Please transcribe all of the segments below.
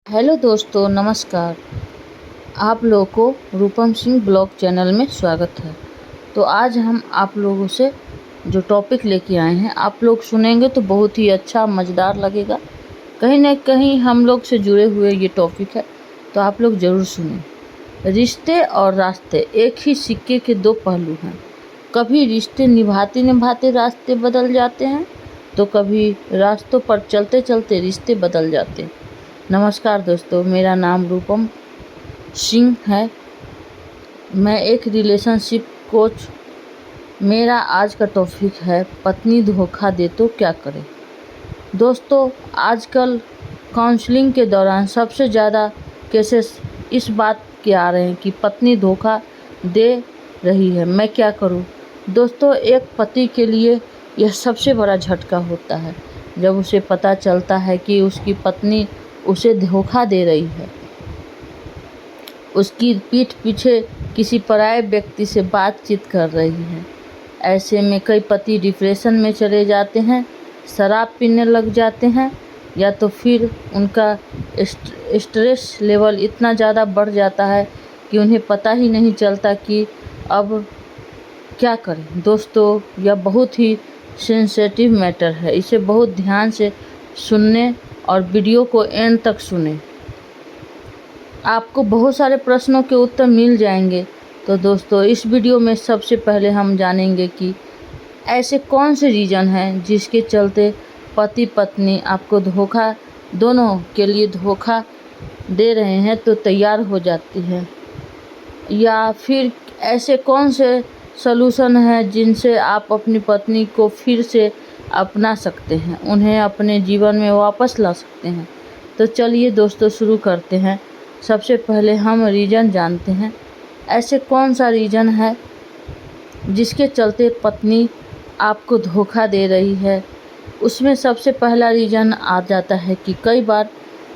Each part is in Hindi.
हेलो दोस्तों, नमस्कार। आप लोगों को रूपम सिंह ब्लॉग चैनल में स्वागत है। तो आज हम आप लोगों से जो टॉपिक लेके आए हैं, आप लोग सुनेंगे तो बहुत ही अच्छा मज़ेदार लगेगा। कहीं ना कहीं हम लोग से जुड़े हुए ये टॉपिक है, तो आप लोग ज़रूर सुनें। रिश्ते और रास्ते एक ही सिक्के के दो पहलू हैं। कभी रिश्ते निभाते निभाते रास्ते बदल जाते हैं, तो कभी रास्तों पर चलते चलते रिश्ते बदल जाते हैं। नमस्कार दोस्तों, मेरा नाम रूपम सिंह है। मैं एक रिलेशनशिप कोच। मेरा आज का टॉपिक है पत्नी धोखा दे तो क्या करें। दोस्तों, आजकल काउंसलिंग के दौरान सबसे ज़्यादा केसेस इस बात के आ रहे हैं कि पत्नी धोखा दे रही है, मैं क्या करूं। दोस्तों, एक पति के लिए यह सबसे बड़ा झटका होता है जब उसे पता चलता है कि उसकी पत्नी उसे धोखा दे रही है, उसकी पीठ पीछे किसी पराये व्यक्ति से बातचीत कर रही है। ऐसे में कई पति डिप्रेशन में चले जाते हैं, शराब पीने लग जाते हैं, या तो फिर उनका स्ट्रेस लेवल इतना ज़्यादा बढ़ जाता है कि उन्हें पता ही नहीं चलता कि अब क्या करें। दोस्तों, यह बहुत ही सेंसिटिव मैटर है, इसे बहुत ध्यान से सुनने और वीडियो को एंड तक सुनें। आपको बहुत सारे प्रश्नों के उत्तर मिल जाएंगे। तो दोस्तों, इस वीडियो में सबसे पहले हम जानेंगे कि ऐसे कौन से रीज़न हैं जिसके चलते पति पत्नी आपको धोखा, दोनों के लिए धोखा दे रहे हैं तो तैयार हो जाती है, या फिर ऐसे कौन से सलूशन हैं जिनसे आप अपनी पत्नी को फिर से अपना सकते हैं, उन्हें अपने जीवन में वापस ला सकते हैं। तो चलिए दोस्तों, शुरू करते हैं। सबसे पहले हम रीज़न जानते हैं। ऐसे कौन सा रीज़न है जिसके चलते पत्नी आपको धोखा दे रही है। उसमें सबसे पहला रीज़न आ जाता है कि कई बार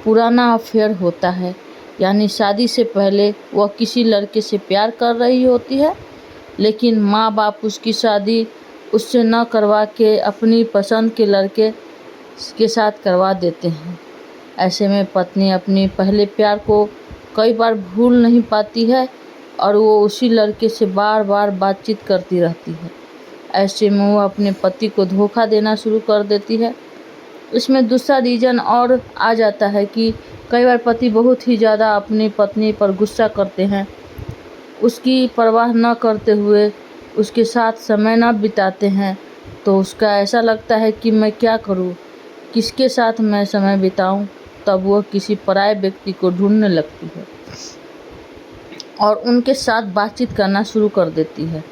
पुराना अफेयर होता है, यानी शादी से पहले वह किसी लड़के से प्यार कर रही होती है, लेकिन माँ बाप उसकी शादी उससे न करवा के अपनी पसंद के लड़के के साथ करवा देते हैं। ऐसे में पत्नी अपनी पहले प्यार को कई बार भूल नहीं पाती है और वो उसी लड़के से बार बार बातचीत करती रहती है। ऐसे में वो अपने पति को धोखा देना शुरू कर देती है। इसमें दूसरा रीज़न और आ जाता है कि कई बार पति बहुत ही ज़्यादा अपनी पत्नी पर गुस्सा करते हैं, उसकी परवाह न करते हुए उसके साथ समय न बिताते हैं, तो उसका ऐसा लगता है कि मैं क्या करूं, किसके साथ मैं समय बिताऊं। तब वह किसी पराये व्यक्ति को ढूंढने लगती है और उनके साथ बातचीत करना शुरू कर देती है।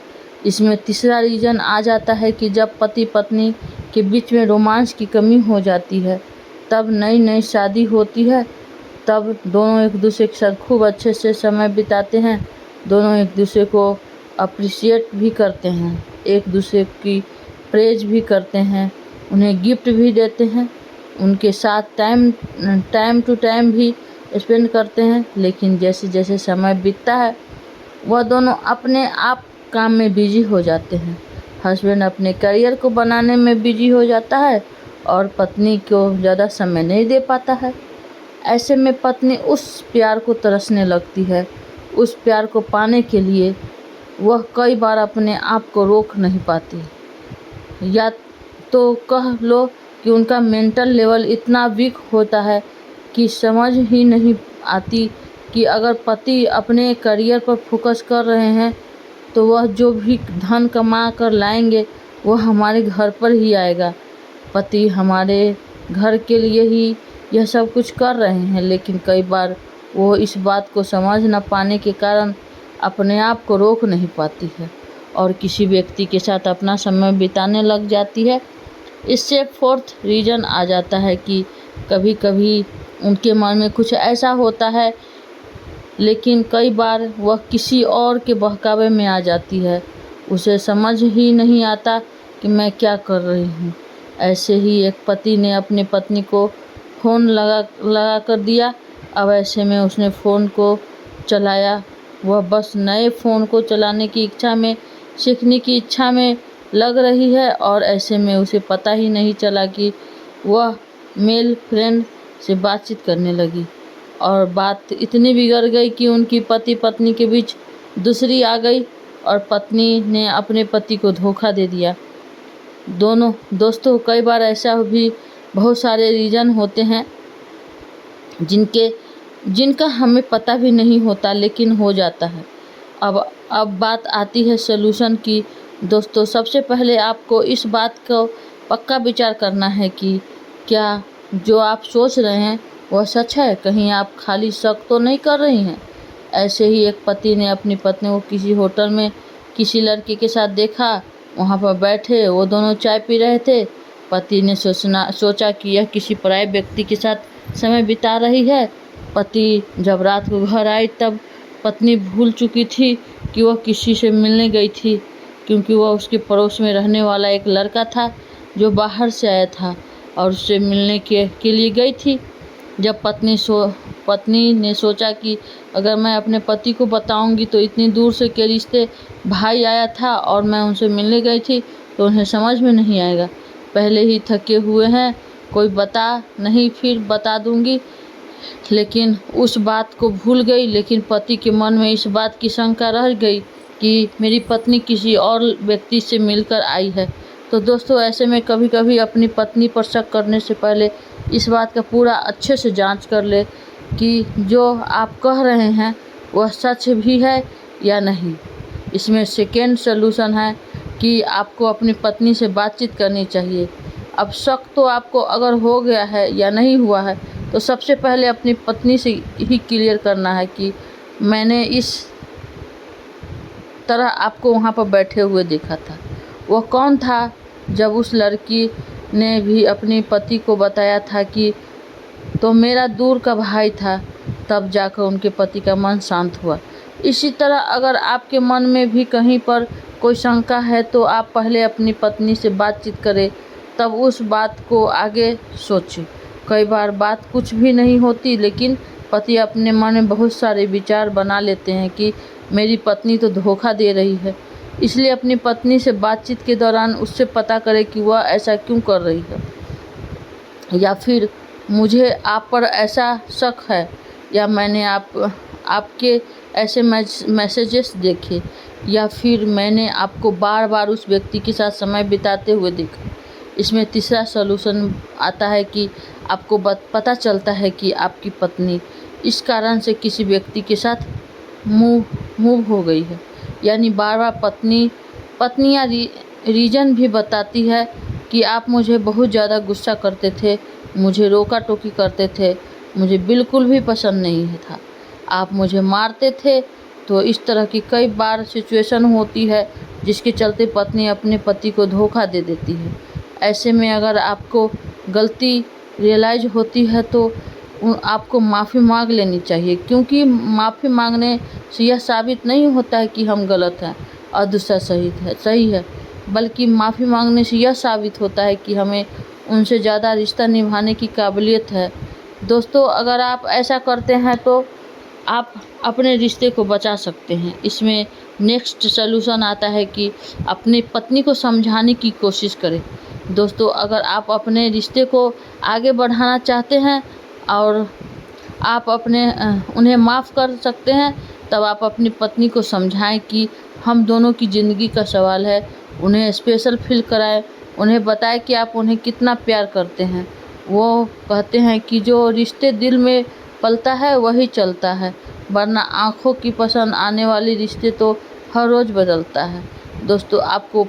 इसमें तीसरा रीज़न आ जाता है कि जब पति पत्नी के बीच में रोमांस की कमी हो जाती है, तब नई नई शादी होती है, तब दोनों एक दूसरे के साथ खूब अच्छे से समय बिताते हैं, दोनों एक दूसरे को अप्रिशिएट भी करते हैं, एक दूसरे की प्रेज भी करते हैं, उन्हें गिफ्ट भी देते हैं, उनके साथ टाइम टू टाइम भी स्पेंड करते हैं। लेकिन जैसे जैसे समय बीतता है, वह दोनों अपने आप काम में बिजी हो जाते हैं। हस्बैंड अपने करियर को बनाने में बिजी हो जाता है और पत्नी को ज़्यादा समय नहीं दे पाता है। ऐसे में पत्नी उस प्यार को तरसने लगती है। उस प्यार को पाने के लिए वह कई बार अपने आप को रोक नहीं पाती, या तो कह लो कि उनका मेंटल लेवल इतना वीक होता है कि समझ ही नहीं आती कि अगर पति अपने करियर पर फोकस कर रहे हैं तो वह जो भी धन कमा कर लाएंगे वह हमारे घर पर ही आएगा। पति हमारे घर के लिए ही यह सब कुछ कर रहे हैं, लेकिन कई बार वो इस बात को समझ न पाने के कारण अपने आप को रोक नहीं पाती है और किसी व्यक्ति के साथ अपना समय बिताने लग जाती है। इससे फोर्थ रीज़न आ जाता है कि कभी कभी उनके मन में कुछ ऐसा होता है, लेकिन कई बार वह किसी और के बहकावे में आ जाती है। उसे समझ ही नहीं आता कि मैं क्या कर रही हूँ। ऐसे ही एक पति ने अपनी पत्नी को फ़ोन लगा कर दिया। अब ऐसे में उसने फ़ोन को चलाया, वह बस नए फ़ोन को चलाने की इच्छा में, सीखने की इच्छा में लग रही है, और ऐसे में उसे पता ही नहीं चला कि वह मेल फ्रेंड से बातचीत करने लगी। और बात इतनी बिगड़ गई कि उनकी पति पत्नी के बीच दूसरी आ गई और पत्नी ने अपने पति को धोखा दे दिया। दोस्तों, कई बार ऐसा भी बहुत सारे रीज़न होते हैं जिनका हमें पता भी नहीं होता, लेकिन हो जाता है। अब बात आती है सॉल्यूशन की। दोस्तों, सबसे पहले आपको इस बात को पक्का विचार करना है कि क्या जो आप सोच रहे हैं वह सच है। कहीं आप खाली शक तो नहीं कर रही हैं। ऐसे ही एक पति ने अपनी पत्नी को किसी होटल में किसी लड़के के साथ देखा। वहाँ पर बैठे वो दोनों चाय पी रहे थे। पति ने सोचा कि यह किसी पराये व्यक्ति के साथ समय बिता रही है। पति जब रात को घर आई तब पत्नी भूल चुकी थी कि वह किसी से मिलने गई थी, क्योंकि वह उसके पड़ोस में रहने वाला एक लड़का था जो बाहर से आया था और उससे मिलने के लिए गई थी। जब पत्नी ने सोचा कि अगर मैं अपने पति को बताऊंगी तो इतनी दूर से के रिश्ते भाई आया था और मैं उनसे मिलने गई थी तो उन्हें समझ में नहीं आएगा। पहले ही थके हुए हैं, कोई बता नहीं, फिर बता दूंगी। लेकिन उस बात को भूल गई। लेकिन पति के मन में इस बात की शंका रह गई कि मेरी पत्नी किसी और व्यक्ति से मिलकर आई है। तो दोस्तों, ऐसे में कभी कभी अपनी पत्नी पर शक करने से पहले इस बात का पूरा अच्छे से जांच कर ले कि जो आप कह रहे हैं वह सच भी है या नहीं। इसमें सेकेंड सॉल्यूशन है कि आपको अपनी पत्नी से बातचीत करनी चाहिए। अब शक तो आपको अगर हो गया है या नहीं हुआ है तो सबसे पहले अपनी पत्नी से ही क्लियर करना है कि मैंने इस तरह आपको वहाँ पर बैठे हुए देखा था। वह कौन था? जब उस लड़की ने भी अपने पति को बताया था कि तो मेरा दूर का भाई था, तब जाकर उनके पति का मन शांत हुआ। इसी तरह अगर आपके मन में भी कहीं पर कोई शंका है तो आप पहले अपनी पत्नी से बातचीत करें, तब उस बात को आगे सोचें। कई बार बात कुछ भी नहीं होती, लेकिन पति अपने मन में बहुत सारे विचार बना लेते हैं कि मेरी पत्नी तो धोखा दे रही है। इसलिए अपनी पत्नी से बातचीत के दौरान उससे पता करें कि वह ऐसा क्यों कर रही है, या फिर मुझे आप पर ऐसा शक है, या मैंने आपके ऐसे मैसेजेस देखे, या फिर मैंने आपको बार बार उस व्यक्ति के साथ समय बिताते हुए देखा। इसमें तीसरा सॉल्यूशन आता है कि आपको पता चलता है कि आपकी पत्नी इस कारण से किसी व्यक्ति के साथ मूव हो गई है। यानी बार बार पत्नियां रीज़न भी बताती है कि आप मुझे बहुत ज़्यादा गुस्सा करते थे, मुझे रोका टोकी करते थे, मुझे बिल्कुल भी पसंद नहीं था, आप मुझे मारते थे। तो इस तरह की कई बार सिचुएशन होती है जिसके चलते पत्नी अपने पति को धोखा दे देती है। ऐसे में अगर आपको गलती रियलाइज होती है तो आपको माफ़ी मांग लेनी चाहिए, क्योंकि माफ़ी मांगने से यह साबित नहीं होता है कि हम गलत हैं और दूसरा सही है, बल्कि माफ़ी मांगने से यह साबित होता है कि हमें उनसे ज़्यादा रिश्ता निभाने की काबिलियत है। दोस्तों, अगर आप ऐसा करते हैं तो आप अपने रिश्ते को बचा सकते हैं। इसमें नेक्स्ट सॉल्यूशन आता है कि अपनी पत्नी को समझाने की कोशिश करें। दोस्तों, अगर आप अपने रिश्ते को आगे बढ़ाना चाहते हैं और आप उन्हें माफ़ कर सकते हैं, तब आप अपनी पत्नी को समझाएं कि हम दोनों की ज़िंदगी का सवाल है। उन्हें स्पेशल फील कराएं, उन्हें बताएं कि आप उन्हें कितना प्यार करते हैं। वो कहते हैं कि जो रिश्ते दिल में पलता है वही चलता है, वरना आँखों की पसंद आने वाली रिश्ते तो हर रोज़ बदलता है। दोस्तों, आपको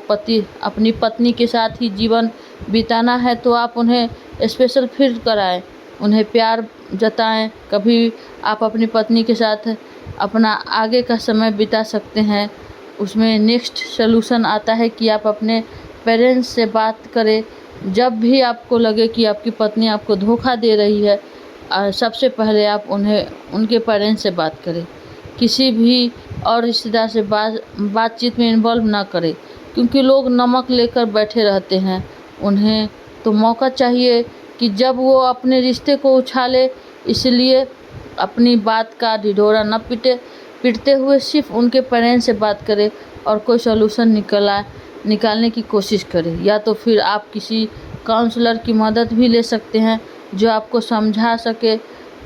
अपनी पत्नी के साथ ही जीवन बिताना है तो आप उन्हें स्पेशल फील कराएं, उन्हें प्यार जताएं। कभी आप अपनी पत्नी के साथ अपना आगे का समय बिता सकते हैं। उसमें नेक्स्ट सॉल्यूशन आता है कि आप अपने पेरेंट्स से बात करें। जब भी आपको लगे कि आपकी पत्नी आपको धोखा दे रही है, सबसे पहले आप उनके पेरेंट्स से बात करें। किसी भी और रिश्तेदार से बातचीत में इन्वॉल्व ना करें, क्योंकि लोग नमक लेकर बैठे रहते हैं। उन्हें तो मौका चाहिए कि जब वो अपने रिश्ते को उछाले, इसलिए अपनी बात का ढिढोरा न पीटते हुए सिर्फ उनके पेरेंट्स से बात करें और कोई सॉल्यूशन निकालने की कोशिश करें। या तो फिर आप किसी काउंसलर की मदद भी ले सकते हैं जो आपको समझा सके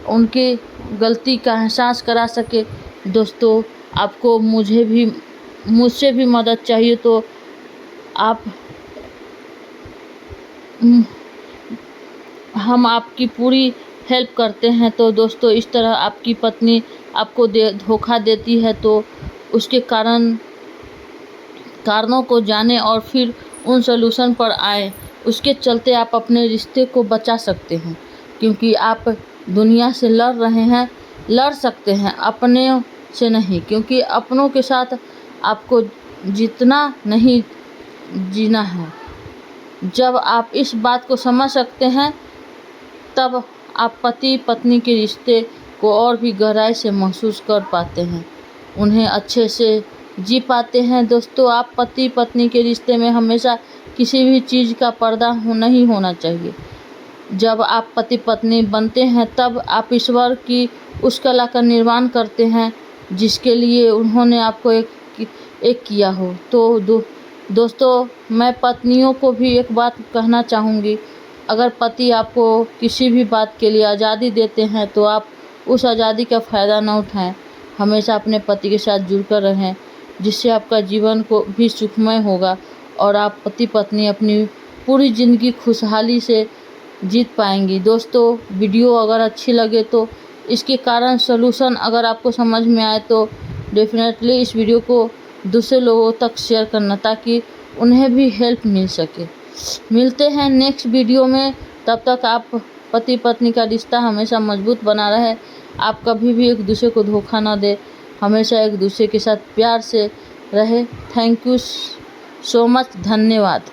उनकी गलती का एहसास करा सके। दोस्तों, आपको मुझसे भी मदद चाहिए तो आप हम आपकी पूरी हेल्प करते हैं। तो दोस्तों, इस तरह आपकी पत्नी आपको धोखा देती है तो उसके कारणों को जानें और फिर उन सॉल्यूशन पर आएँ। उसके चलते आप अपने रिश्ते को बचा सकते हैं, क्योंकि आप दुनिया से लड़ सकते हैं, अपने से नहीं, क्योंकि अपनों के साथ आपको जितना नहीं जीना है। जब आप इस बात को समझ सकते हैं, तब आप पति पत्नी के रिश्ते को और भी गहराई से महसूस कर पाते हैं, उन्हें अच्छे से जी पाते हैं। दोस्तों, आप पति पत्नी के रिश्ते में हमेशा किसी भी चीज़ का पर्दा नहीं होना चाहिए। जब आप पति पत्नी बनते हैं, तब आप ईश्वर की उस कला का निर्माण करते हैं जिसके लिए उन्होंने आपको एक किया हो। तो दोस्तों, मैं पत्नियों को भी एक बात कहना चाहूँगी, अगर पति आपको किसी भी बात के लिए आज़ादी देते हैं तो आप उस आज़ादी का फ़ायदा न उठाएं। हमेशा अपने पति के साथ जुड़कर रहें, जिससे आपका जीवन को भी सुखमय होगा और आप पति पत्नी अपनी पूरी ज़िंदगी खुशहाली से जीत पाएंगी। दोस्तों, वीडियो अगर अच्छी लगे तो इसके कारण सॉल्यूशन अगर आपको समझ में आए तो डेफिनेटली इस वीडियो को दूसरे लोगों तक शेयर करना, ताकि उन्हें भी हेल्प मिल सके। मिलते हैं नेक्स्ट वीडियो में, तब तक आप पति पत्नी का रिश्ता हमेशा मजबूत बना रहे। आप कभी भी एक दूसरे को धोखा ना दे, हमेशा एक दूसरे के साथ प्यार से रहे। थैंक यू सो मच, धन्यवाद।